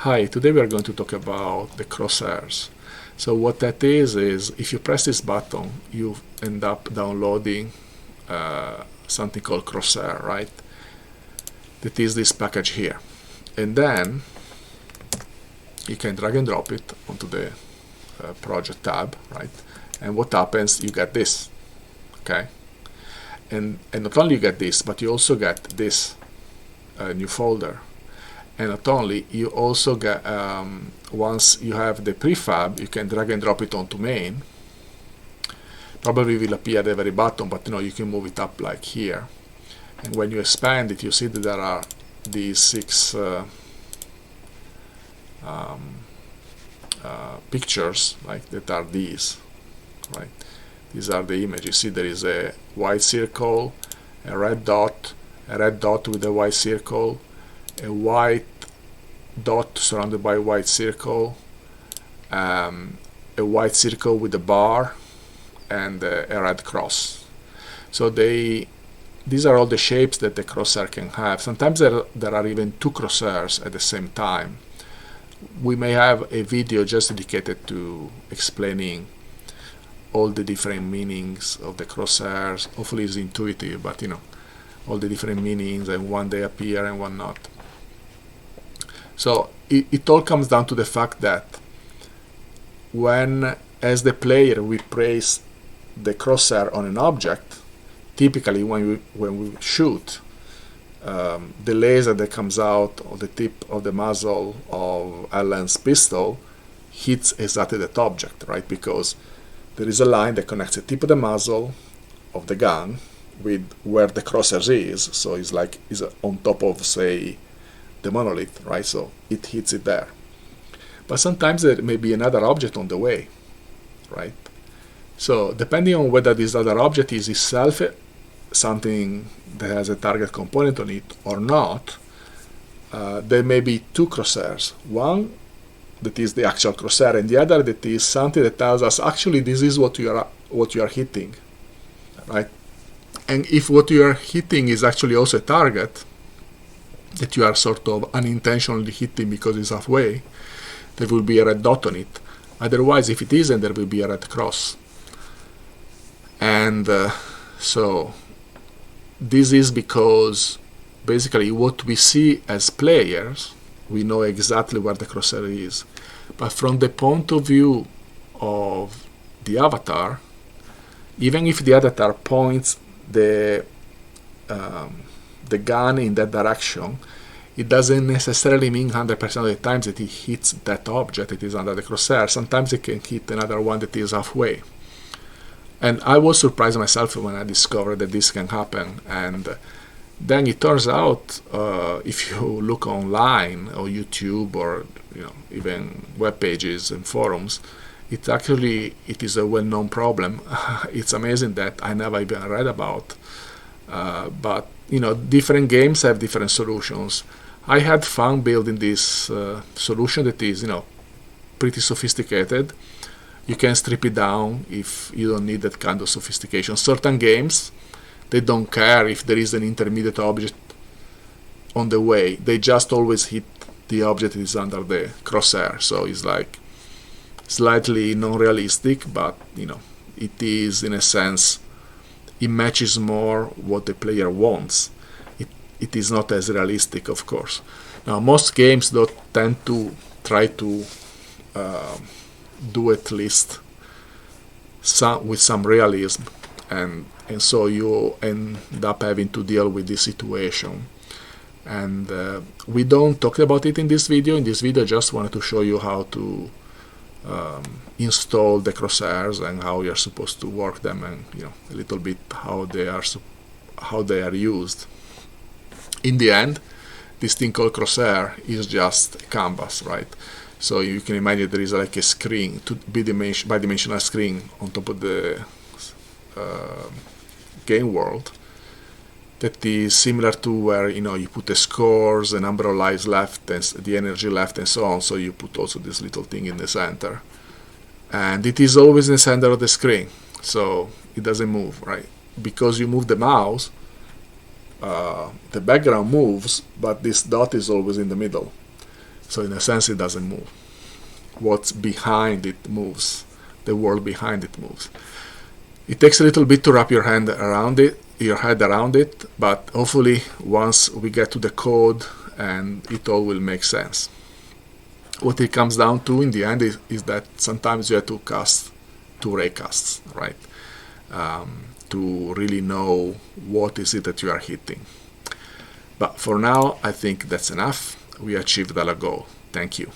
Hi, today we are going to talk about the crosshairs. So what that is if you press this button, you end up downloading something called Crosshair, right? That is this package here. And then you can drag and drop it onto the project tab, right? And what happens, you get this, okay? And not only you get this, but you also get this new folder. And not only, you also get, once you have the prefab, you can drag and drop it onto main. Probably will appear at the very bottom, but you can move it up like here. And when you expand it, you see that there are these 6 pictures, like that are these, right? These are the images. You see there is a white circle, a red dot with a white circle, a white dot surrounded by a white circle, a white circle with a bar, and a red cross. So these are all the shapes that the crosshair can have. Sometimes there are even 2 crosshairs at the same time. We may have a video just dedicated to explaining all the different meanings of the crosshairs. Hopefully it's intuitive, but all the different meanings and when they appear and when not. So it all comes down to the fact that when, as the player, we place the crosshair on an object, typically when we shoot, the laser that comes out of the tip of the muzzle of Alan's pistol hits exactly that object, right? Because there is a line that connects the tip of the muzzle of the gun with where the crosshair is. So it's on top of, say, the monolith, right? So it hits it there. But sometimes there may be another object on the way, right? So depending on whether this other object is itself something that has a target component on it or not, there may be 2 crosshairs. One that is the actual crosshair, and the other that is something that tells us actually this is what you are hitting, right? And if what you are hitting is actually also a target that you are sort of unintentionally hitting because it's halfway, there will be a red dot on it. Otherwise, if it isn't, there will be a red cross. And so this is because basically what we see as players, we know exactly where the crosshair is. But from the point of view of the avatar, even if the avatar points the gun in that direction, it doesn't necessarily mean 100% of the times that it hits that object that is under the crosshair. Sometimes it can hit another one that is halfway. And I was surprised myself when I discovered that this can happen. And then it turns out, if you look online or YouTube or even web pages and forums, it is a well-known problem. It's amazing that I never even read about. But different games have different solutions. I had fun building this solution that is pretty sophisticated. You can strip it down if you don't need that kind of sophistication. Certain games, they don't care if there is an intermediate object on the way. They just always hit the object that is under the crosshair. So it's like slightly non-realistic, but it is, in a sense, it matches more what the player wants. It is not as realistic, of course. Now, most games don't tend to try to do at least with some realism, and so you end up having to deal with this situation. And we don't talk about it in this video. In this video, I just wanted to show you how to install the crosshairs and how you're supposed to work them, and a little bit how they are used. In the end, this thing called crosshair is just a canvas, right? So you can imagine there is like a screen, bidimensional screen on top of the game world that is similar to where you put the scores, the number of lives left, and the energy left, and so on. So you put also this little thing in the center, and it is always in the center of the screen, so it doesn't move, right? Because you move the mouse, the background moves, but this dot is always in the middle. So in a sense, it doesn't move. What's behind it moves. The world behind it moves. It takes a little bit to wrap your head around it, but hopefully once we get to the code, and it all will make sense. What it comes down to in the end is that sometimes you have to cast 2 raycasts, right? To really know what is it that you are hitting. But for now, I think that's enough. We achieved our goal. Thank you.